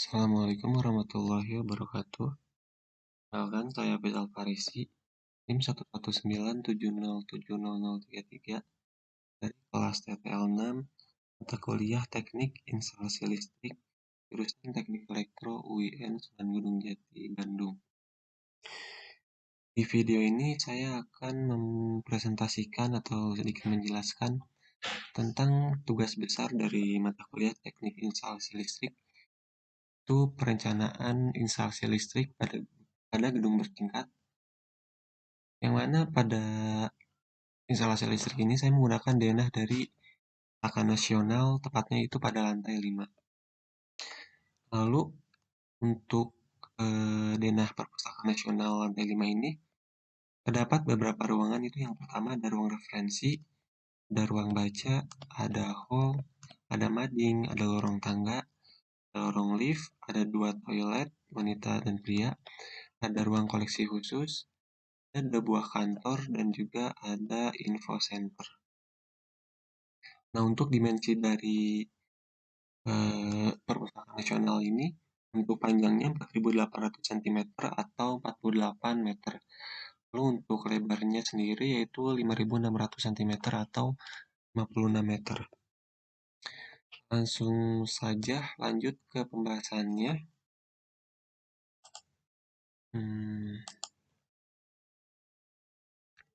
Assalamualaikum warahmatullahi wabarakatuh. Perkenalkan, saya Faisal Farisi, NIM 119707033 dari kelas TPL 6, mata kuliah Teknik Instalasi Listrik, jurusan Teknik Elektro UIN Sunan Gunung Jati, Bandung. Di video ini saya akan mempresentasikan atau sedikit menjelaskan tentang tugas besar dari mata kuliah Teknik Instalasi Listrik, itu perencanaan instalasi listrik pada gedung bertingkat, yang mana pada instalasi listrik ini saya menggunakan denah dari Pustaka Nasional, tepatnya itu pada lantai 5. Lalu untuk denah Perpustakaan Nasional lantai 5 ini terdapat beberapa ruangan. Itu yang pertama ada ruang referensi, ada ruang baca, ada hall, ada mading, ada lorong tangga, ada lorong lift, ada 2 toilet wanita dan pria, ada ruang koleksi khusus, ada buah kantor, dan juga ada info center. Nah, untuk dimensi dari Perpustakaan Nasional ini, untuk panjangnya 4.800 cm atau 48 meter. Lalu untuk lebarnya sendiri yaitu 5.600 cm atau 56 meter. Langsung saja lanjut ke pembahasannya.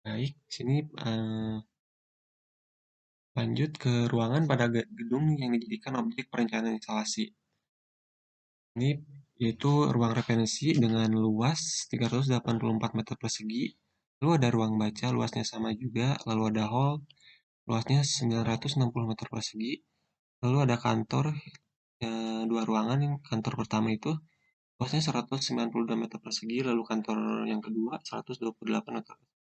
Baik, sini lanjut ke ruangan pada gedung yang dijadikan objek perencanaan instalasi. Ini yaitu ruang referensi dengan luas 384 meter persegi. Lalu ada ruang baca, luasnya sama juga. Lalu ada hall, luasnya 960 meter persegi. Lalu ada kantor, 2 ruangan. Kantor pertama itu luasnya 192 meter persegi. Lalu kantor yang kedua 128 meter persegi.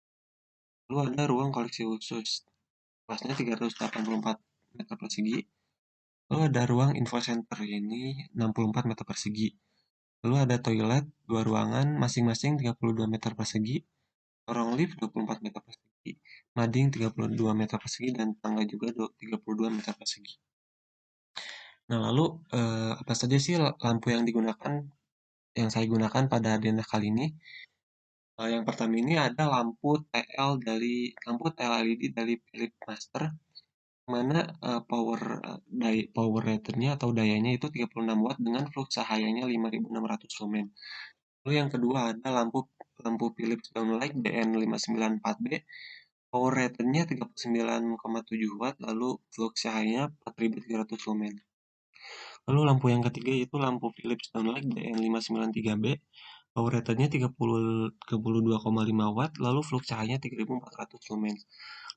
Lalu ada ruang koleksi khusus, luasnya 384 meter persegi. Lalu ada ruang info center, ini 64 meter persegi. Lalu ada toilet, 2 ruangan, masing-masing 32 meter persegi, lorong lift 24 meter persegi, mading 32 meter persegi, dan tangga juga 32 meter persegi. Nah, lalu apa saja sih lampu yang digunakan, yang saya gunakan pada denah kali ini? Yang pertama ini ada lampu TL LED dari Philips Master, mana power raternya atau dayanya itu 36 watt dengan flux cahayanya 5.600 lumen. Lalu yang kedua ada lampu Philips Downlight DN594B, power ratingnya 39,7 watt, lalu flux cahayanya 4.300 lumen. Lalu lampu yang ketiga itu lampu Philips Downlight DN593B, power ratingnya 32,5 watt, lalu flux cahayanya 3.400 lumen.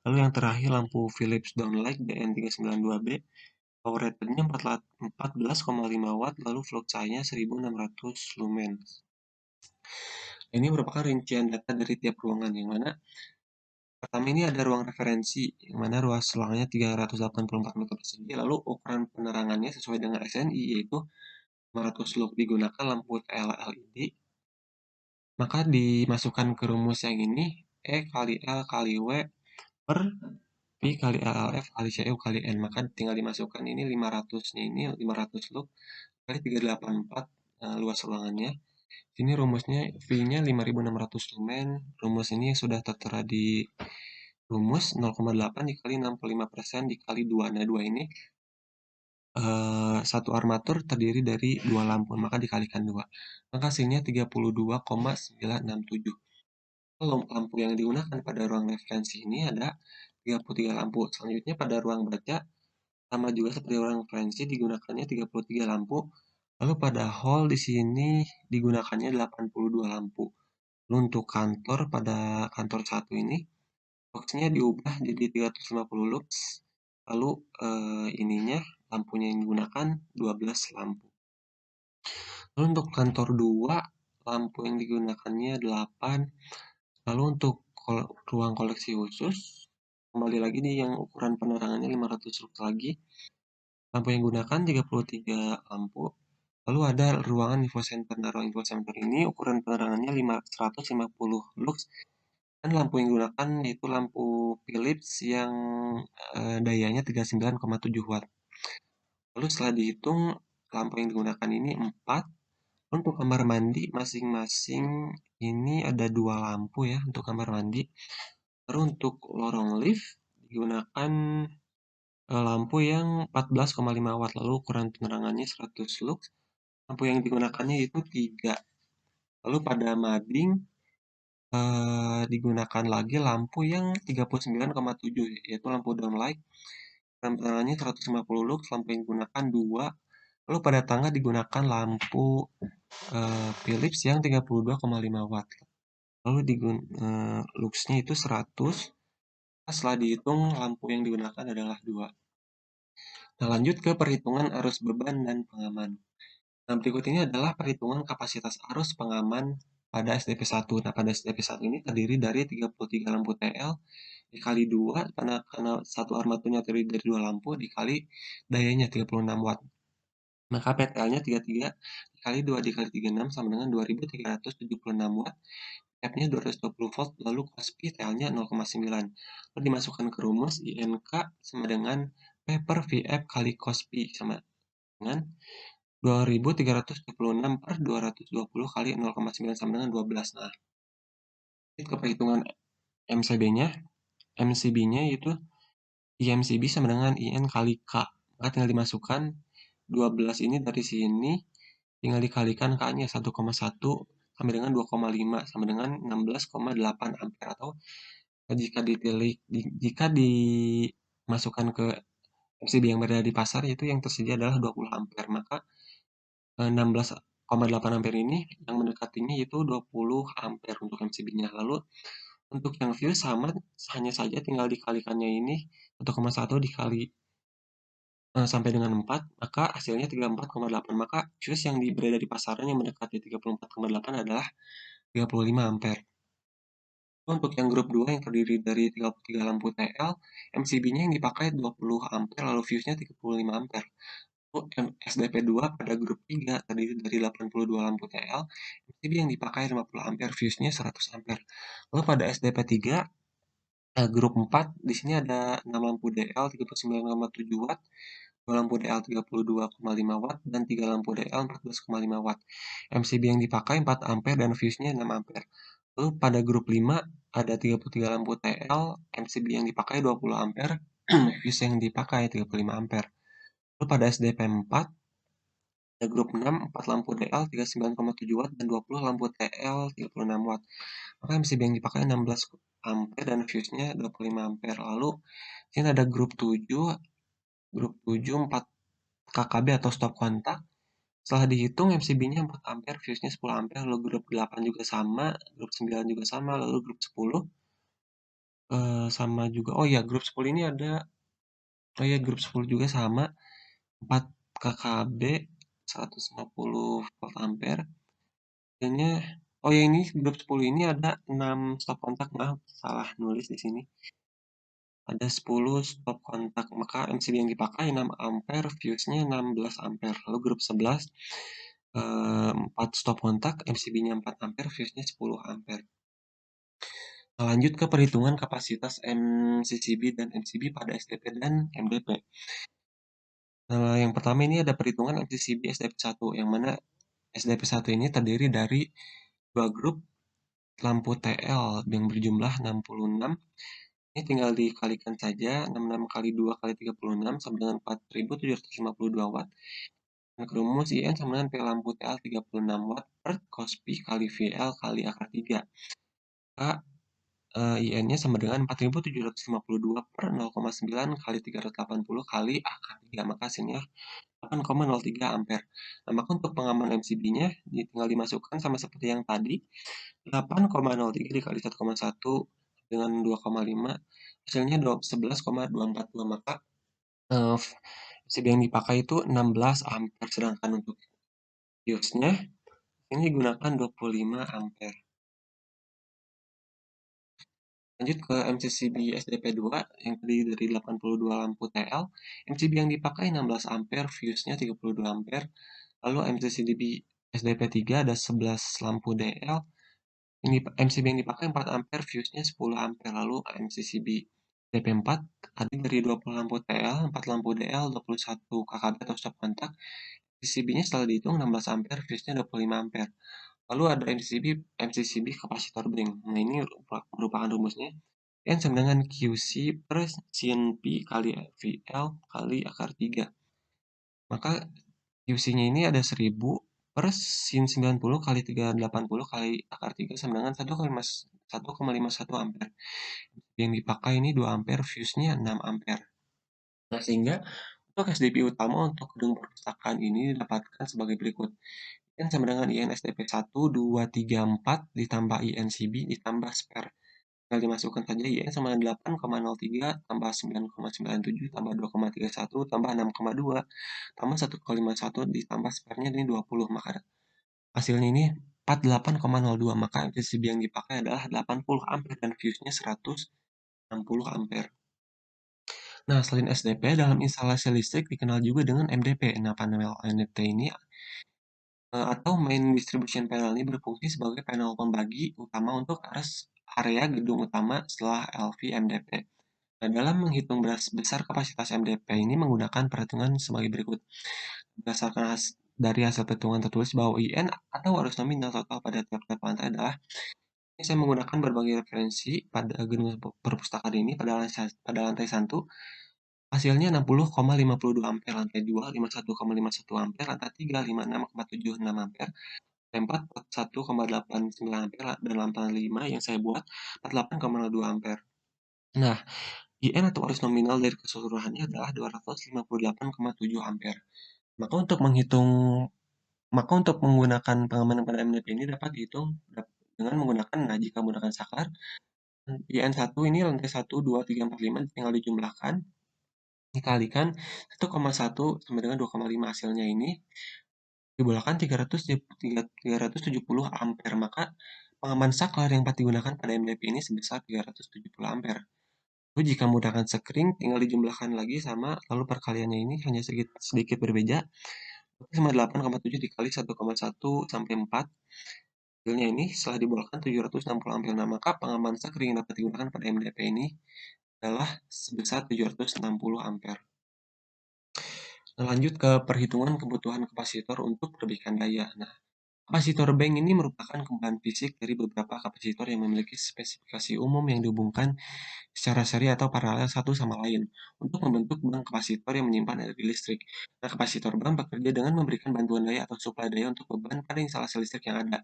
Lalu yang terakhir lampu Philips Downlight DN392B, power ratingnya 14,5 watt, lalu flux cahayanya 1.600 lumen. Ini merupakan rincian data dari tiap ruangan, yang mana pertama ini ada ruang referensi, yang mana ruas ruangannya 384 meter persegi, lalu ukuran penerangannya sesuai dengan SNI, yaitu 500 lux, digunakan lampu LED. Maka dimasukkan ke rumus yang ini, E kali L kali W per P kali LLF kali CU kali N. Maka tinggal dimasukkan ini 500-nya ini 500 lux kali 384 luas ruangannya. Ini rumusnya V-nya 5.600 lumen. Rumus ini sudah tertera di rumus 0,8 dikali 65% dikali 2. Nah, 2 ini satu armatur terdiri dari 2 lampu, maka dikalikan 2. Maka hasilnya 32,967. Lampu yang digunakan pada ruang referensi ini ada 33 lampu. Selanjutnya pada ruang baca, sama juga seperti ruang referensi, digunakannya 33 lampu. Lalu pada hall di sini digunakannya 82 lampu. Lalu untuk kantor, pada kantor 1 ini luxnya diubah jadi 350 lux. Lalu lampunya yang digunakan 12 lampu. Lalu untuk kantor 2, lampu yang digunakannya 8. Lalu untuk ruang koleksi khusus, kembali lagi nih yang ukuran penerangannya 500 lux lagi. Lampu yang digunakan 33 lampu. Lalu ada ruangan info center. Nah, ruang info center ini ukuran penerangannya 150 lux. Dan lampu yang digunakan yaitu lampu Philips yang dayanya 39,7 watt. Lalu setelah dihitung lampu yang digunakan ini 4. Untuk kamar mandi masing-masing ini ada 2 lampu ya untuk kamar mandi. Lalu untuk lorong lift digunakan lampu yang 14,5 watt, lalu ukuran penerangannya 100 lux. Lampu yang digunakannya itu 3. Lalu pada mading digunakan lagi lampu yang 39,7 yaitu lampu downlight. Ukuran penerangannya 150 lux, lampu yang digunakan 2. Lalu pada tangga digunakan lampu Philips yang 32,5 watt. Lalu luxnya itu 100. Setelah dihitung, lampu yang digunakan adalah 2. Nah, lanjut ke perhitungan arus beban dan pengaman. Nah, berikut ini adalah perhitungan kapasitas arus pengaman pada SDP1. Nah, pada SDP1 ini terdiri dari 33 lampu TL dikali 2, karena satu armaturnya terdiri dari 2 lampu, dikali dayanya 36 watt. Maka PTL-nya 33 dikali 2 dikali 36 sama dengan 2376 watt. F-nya 220 volt, lalu cos P TL-nya 0,9. Lalu dimasukkan ke rumus, INK sama dengan P per VF kali cos P sama dengan 2376 per 220 kali 0,9 sama dengan 12. Nah, ini ke perhitungan MCB-nya. MCB-nya itu IMCB sama dengan IN kali K. Maka tinggal dimasukkan 12 ini dari sini, tinggal dikalikan K-nya 1,1 sampai dengan 2,5 sama dengan 16,8 ampere, atau jika dimasukkan ke MCB yang berada di pasar, itu yang tersedia adalah 20 ampere. Maka 16,8 ampere ini yang mendekatinya yaitu 20 ampere untuk MCB-nya. Lalu untuk yang fuse sama, hanya saja tinggal dikalikannya ini 1,1 dikali sampai dengan 4, maka hasilnya 34,8. Maka fuse yang berada di pasaran yang mendekati 34,8 adalah 35 ampere. Untuk yang grup 2 yang terdiri dari 33 lampu TL, MCB-nya yang dipakai 20 ampere, lalu fuse-nya 35 ampere. SDP2 pada grup 3 terdiri dari 82 lampu TL, MCB yang dipakai 50 ampere, fuse-nya 100 ampere. Lalu pada SDP3 grup 4 di sini ada 6 lampu DL 39,7 watt, 2 lampu DL 32,5 watt, dan 3 lampu DL 14,5 watt. MCB yang dipakai 4 ampere dan fuse-nya 6 ampere. Lalu pada grup 5 ada 33 lampu TL, MCB yang dipakai 20 ampere, fuse yang dipakai 35 ampere. Lalu pada SDP 4 ada grup 6, 4 lampu DL 39,7 watt dan 20 lampu TL 36 watt. Maka MCB yang dipakai 16 ampere dan fuse-nya 25 ampere. Lalu ini ada grup 7 4 KKB atau stop kontak. Setelah dihitung MCB-nya 4 ampere, fuse-nya 10 ampere, lalu grup 8 juga sama, grup 9 juga sama, lalu grup 10 sama juga. Oh ya, grup 10 ini ada, oh ya, grup 10 juga sama, 4 KKB 150 volt ampere. Kayaknya, oh ya, ini grup 10 ini ada 6 stop kontak, maaf, salah nulis di sini. Ada 10 stop kontak, maka MCB yang dipakai 6 ampere, fuse-nya 16 ampere. Lalu grup 11 4 stop kontak, MCB-nya 4 ampere, fuse-nya 10 ampere. Nah, lanjut ke perhitungan kapasitas MCCB dan MCB pada SDP dan MDP. Nah, yang pertama ini ada perhitungan MCCB SDP1, yang mana SDP1 ini terdiri dari 2 grup lampu TL yang berjumlah 66. Ini tinggal dikalikan saja, 66 kali 2 kali 36 sama dengan 4752 watt. Dan rumus IN sama dengan P lampu TL 36 watt per cos P kali VL kali akar 3. Maka IN-nya sama dengan 4752 per 0,9 kali 380 kali akar 3. Maka hasilnya 8,03 ampere. Nah, maka untuk pengaman MCB-nya tinggal dimasukkan sama seperti yang tadi. 8,03 dikali 1,1 dengan 2,5, hasilnya 11,242. Maka MCB yang dipakai itu 16 ampere, sedangkan untuk fuse-nya ini digunakan 25 ampere. Lanjut ke MCCB SDP2 yang terdiri dari 82 lampu TL, MCB yang dipakai 16 ampere, fuse-nya 32 ampere. Lalu MCCB SDP3 ada 11 lampu DL, ini MCB yang dipakai 4 ampere, fuse-nya 10 ampere. Lalu MCCB SDP4 tadi dari 20 lampu TL, 4 lampu DL, 21 KKB atau stop kontak, MCCB-nya setelah dihitung 16 ampere, fuse-nya 25 ampere. Lalu ada MCCB kapasitor bank. Nah, ini merupakan rumusnya. N sama dengan QC per sin P kali VL kali akar 3. Maka QC-nya ini ada 1000 per sin 90 kali 380 kali akar 3 sama dengan 1,51 ampere. Yang dipakai ini 2 ampere, fuse-nya 6 ampere. Nah, sehingga untuk SDP utama untuk gedung perpustakaan ini didapatkan sebagai berikut. N sama dengan IN SDP 1, 2, 3, 4 ditambah IN CB ditambah spare. Tinggal dimasukkan saja IN sama dengan 8,03 tambah 9,97 tambah 2,31 tambah 6,2 tambah 1,51 ditambah spare-nya ini 20. Maka hasilnya ini 48,02. Maka MCCB yang dipakai adalah 80 ampere dan fuse-nya 160 ampere. Nah, selain SDP, dalam instalasi listrik dikenal juga dengan MDP. Nah, panel MDP ini atau main distribution panel ini berfungsi sebagai panel pembagi utama untuk area gedung utama setelah LV MDP. Nah, dalam menghitung besar kapasitas MDP ini menggunakan perhitungan sebagai berikut. Berdasarkan dari hasil perhitungan tertulis bahwa IN atau arus nominal total pada tiap-tiap lantai adalah, ini saya menggunakan berbagai referensi pada gedung perpustakaan ini pada lantai 1. Hasilnya 60,52 ampere, lantai 2 51,51 ampere, lantai 3 56,76 ampere, lantai 4 41,89 ampere, dan lantai 5 yang saya buat 48,02 ampere. Nah, IN atau arus nominal dari keseluruhannya adalah 258,7 ampere. Maka untuk menggunakan pengamanan pada MDP ini dapat dihitung dengan menggunakan, nah jika menggunakan saklar, IN1 ini lantai 1, 2, 3, 4, 5 tinggal dijumlahkan, dikalikan 1,1 sama dengan 2,5, hasilnya ini dibulatkan 370 ampere. Maka pengaman saklar yang dapat digunakan pada MDP ini sebesar 370 ampere. Lalu jika menggunakan sekring tinggal dijumlahkan lagi sama, lalu perkaliannya ini hanya sedikit berbeda, sama 8,7 dikali 1,1 sampai 4. Hasilnya ini setelah dibulatkan 760 ampere. Nah, maka pengaman sekring yang dapat digunakan pada MDP ini adalah sebesar 760 ampere. Nah, lanjut ke perhitungan kebutuhan kapasitor untuk perbaikan daya. Nah, kapasitor bank ini merupakan kumpulan fisik dari beberapa kapasitor yang memiliki spesifikasi umum yang dihubungkan secara seri atau paralel satu sama lain untuk membentuk bank kapasitor yang menyimpan energi listrik. Nah, kapasitor bank bekerja dengan memberikan bantuan daya atau suplai daya untuk beban pada instalasi listrik yang ada.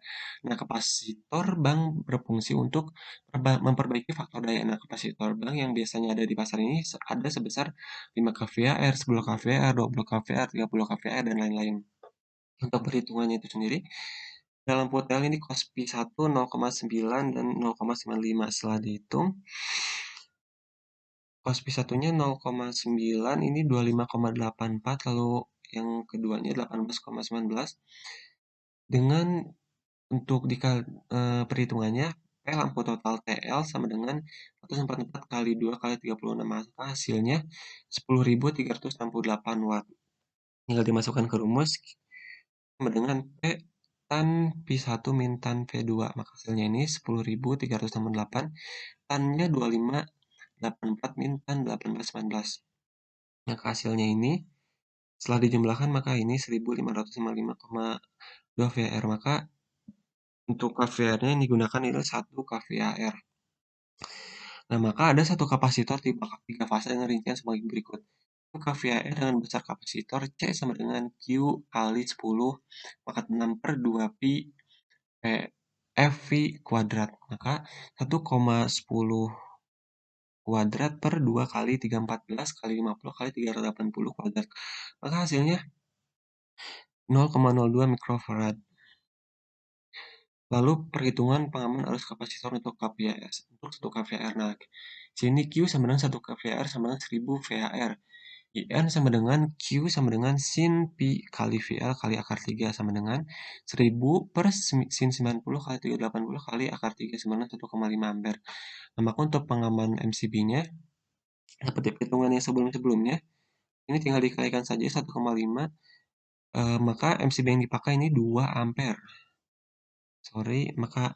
Nah, kapasitor bank berfungsi untuk memperbaiki faktor daya. Nah, kapasitor bank yang biasanya ada di pasar ini ada sebesar 5 kVAR, 10 kVAR, 20 kVAR, 30 kVAR, dan lain-lain. Untuk perhitungannya itu sendiri, dalam PUTL ini COSPI 1 0,9 dan 0,95. Setelah dihitung, COSPI satunya 0,9 ini 25,84, lalu yang keduanya 18,19. Dengan untuk perhitungannya, P lampu total TL sama dengan 144 kali 2 kali 36, maka hasilnya 10.368 watt. Tinggal dimasukkan ke rumus sama dengan P tan P1 min tan P2, maka hasilnya ini 10.368, tannya 2584 min tan 1819. Maka hasilnya ini setelah dijumlahkan maka ini 1555,2 VAR. Maka untuk kVAR-nya yang digunakan itu 1 kVAR. Nah, maka ada satu kapasitor tipe 3 fase dengan rincian sebagai berikut. kVAR dengan besar kapasitor C sama dengan Q kali 10 pangkat 6 per 2 Pi FV kuadrat. Maka 1,10 kuadrat per 2 kali 314 kali 50 kali 380 kuadrat. Maka hasilnya 0,02 mikrofarad. Lalu perhitungan pengaman arus kapasitor untuk kVAR. Untuk 1 kVAR. Nah, sini Q sama dengan 1 kVAR sama dengan 1000 VAR. IN sama dengan Q sama dengan sin Pi kali VL kali akar 3 sama dengan 1000 per sin 90 kali 380 kali akar 3 sama dengan 1,5 ampere. Nah, maka untuk pengaman MCB-nya, seperti perhitungan yang sebelum-sebelumnya, ini tinggal dikalikan saja 1,5, maka MCB yang dipakai ini 2 ampere. Maka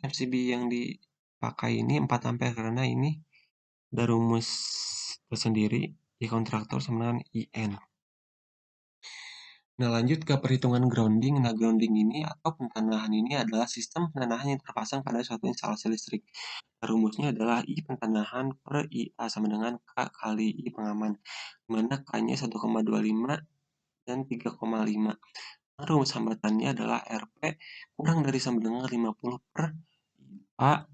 MCB yang dipakai ini 4 ampere karena ini ada rumus tersendiri. I kontraktor sama dengan IN. Nah, lanjut ke perhitungan grounding. Nah, grounding ini atau pentanahan ini adalah sistem pentanahan yang terpasang pada suatu instalasi listrik. Rumusnya adalah I pentanahan per IA sama dengan K kali I pengaman, di mana K-nya 1,25 dan 3,5. Nah, rumus hambatannya adalah RP kurang dari sama dengan 50 per A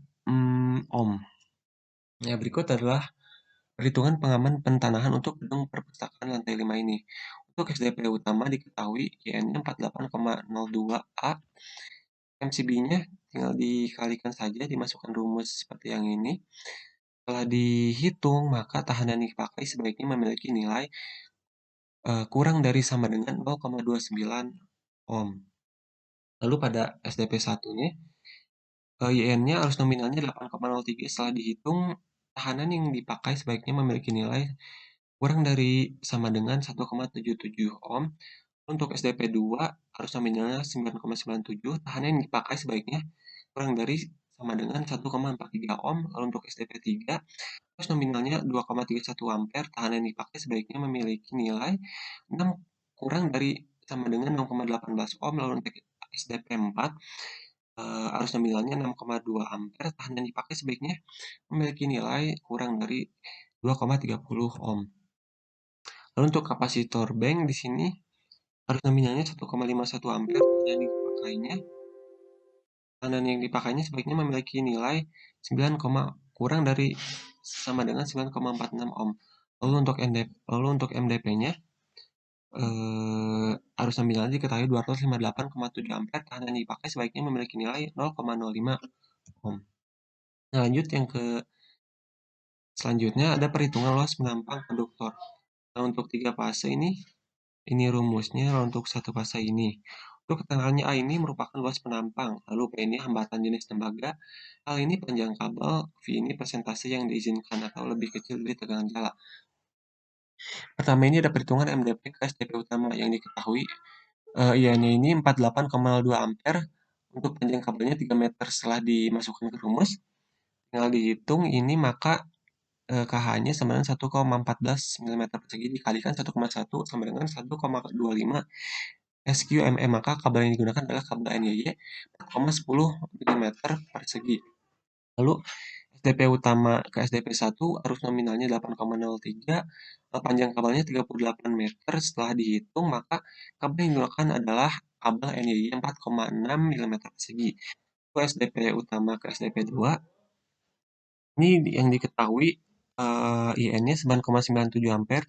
ohm. Nah, berikut adalah perhitungan pengaman pentanahan untuk gedung perpustakaan lantai 5 ini. Untuk SDP utama diketahui IN-nya 48,02 A, MCB-nya tinggal dikalikan saja, dimasukkan rumus seperti yang ini. Setelah dihitung, maka tahanan yang dipakai sebaiknya memiliki nilai kurang dari sama dengan 0,29 ohm. Lalu pada SDP 1-nya, IN-nya arus nominalnya 8,03. Setelah dihitung, tahanan yang dipakai sebaiknya memiliki nilai kurang dari sama dengan 1,77 ohm. Untuk SDP 2, arus nominalnya 9,97. Tahanan yang dipakai sebaiknya kurang dari sama dengan 1,43 ohm. Lalu untuk SDP 3, arus nominalnya 2,31 ampere. Tahanan yang dipakai sebaiknya memiliki nilai 6 kurang dari sama dengan 0,18 ohm. Lalu untuk SDP 4, arus nominalnya 6,2 ampere. Tahanan yang dipakai sebaiknya memiliki nilai kurang dari 2,30 ohm. Lalu untuk kapasitor bank di sini arus nominalnya 1,51 ampere. Tahanan yang dipakainya sebaiknya memiliki nilai 9, kurang dari sama dengan 9,46 ohm. Lalu untuk MDP-nya arus nominalnya diketahui 258,7 ampere. Tahanan yang dipakai sebaiknya memiliki nilai 0,05 ohm. Nah, lanjut yang selanjutnya ada perhitungan luas penampang konduktor. Nah, untuk 3 fase ini rumusnya. Lalu untuk 1 fase ini. Untuk keterangannya A ini merupakan luas penampang, lalu P ini hambatan jenis tembaga, L ini panjang kabel, V ini persentase yang diizinkan atau lebih kecil dari tegangan jala. Pertama ini ada perhitungan MDP ke SDP utama yang diketahui IA-nya ini 48,2 ampere. Untuk panjang kabelnya 3 meter. Setelah dimasukkan ke rumus, tinggal dihitung ini, maka KH-nya sama dengan 1,14 mm persegi dikalikan 1,1 sama dengan 1,25 SQME, maka kabel yang digunakan adalah kabel NYY 4,10 mm persegi. Lalu SDP utama ke SDP 1 arus nominalnya 8,03, panjang kabelnya 38 meter. Setelah dihitung, maka kabel yang digunakan adalah kabel NYY 4,6 mm persegi. Lalu SDP utama ke SDP 2 ini yang diketahui IN-nya 9,97 ampere,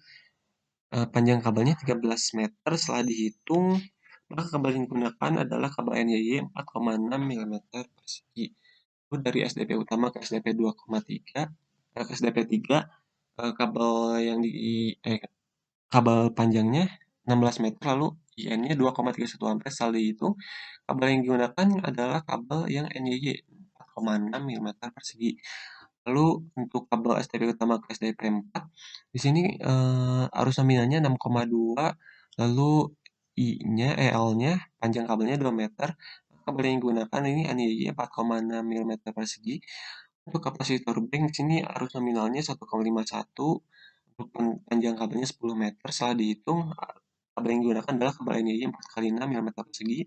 panjang kabelnya 13 meter. Setelah dihitung, maka kabel yang digunakan adalah kabel NYY 4,6 mm persegi. Lalu dari SDP utama ke SDP 2,3 ke SDP 3, kabel yang kabel panjangnya 16 meter, lalu IN-nya 2,31 ampere. Setelah dihitung, kabel yang digunakan adalah kabel yang NYY 4,6 mm persegi. Lalu untuk kabel SDP utama ke SDP 4, di sini arus nominalnya 6,2, lalu L-nya panjang kabelnya 2 meter. Kabel yang digunakan ini NYY 4,6 mm persegi. Untuk kapasitor bank di sini arus nominalnya 1,51, untuk panjang kabelnya 10 meter. Setelah dihitung, kabel yang digunakan adalah kabel NYY 4 kali 6 mm persegi.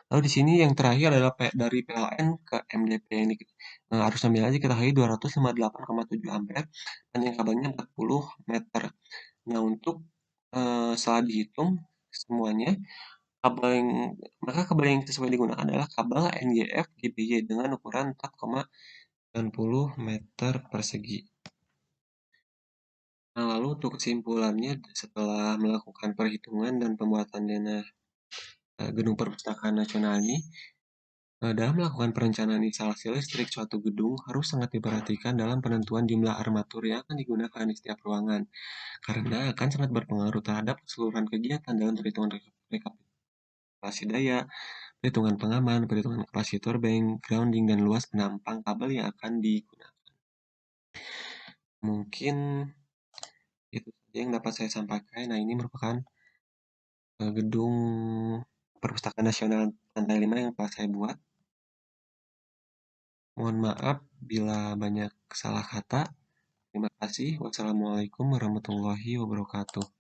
Lalu di sini yang terakhir adalah dari PLN ke MDP ini. Arus nominalnya diketahui 258,7 ampere, panjang kabelnya 40 meter. Nah, untuk setelah dihitung semuanya, kabel yang sesuai digunakan adalah kabel NYF GBY dengan ukuran 4,90 meter persegi. Nah, lalu untuk kesimpulannya setelah melakukan perhitungan dan pembuatan dana gedung perpustakaan nasional ini, dalam melakukan perencanaan instalasi listrik suatu gedung harus sangat diperhatikan dalam penentuan jumlah armatur yang akan digunakan di setiap ruangan, karena akan sangat berpengaruh terhadap keseluruhan kegiatan dalam perhitungan rekapitulasi daya, perhitungan pengaman, perhitungan kapasitor bank, grounding, dan luas penampang kabel yang akan digunakan. Mungkin itu saja yang dapat saya sampaikan. Nah, ini merupakan gedung perpustakaan nasional lantai 5 yang telah saya buat. Mohon maaf bila banyak salah kata. Terima kasih. Wassalamualaikum warahmatullahi wabarakatuh.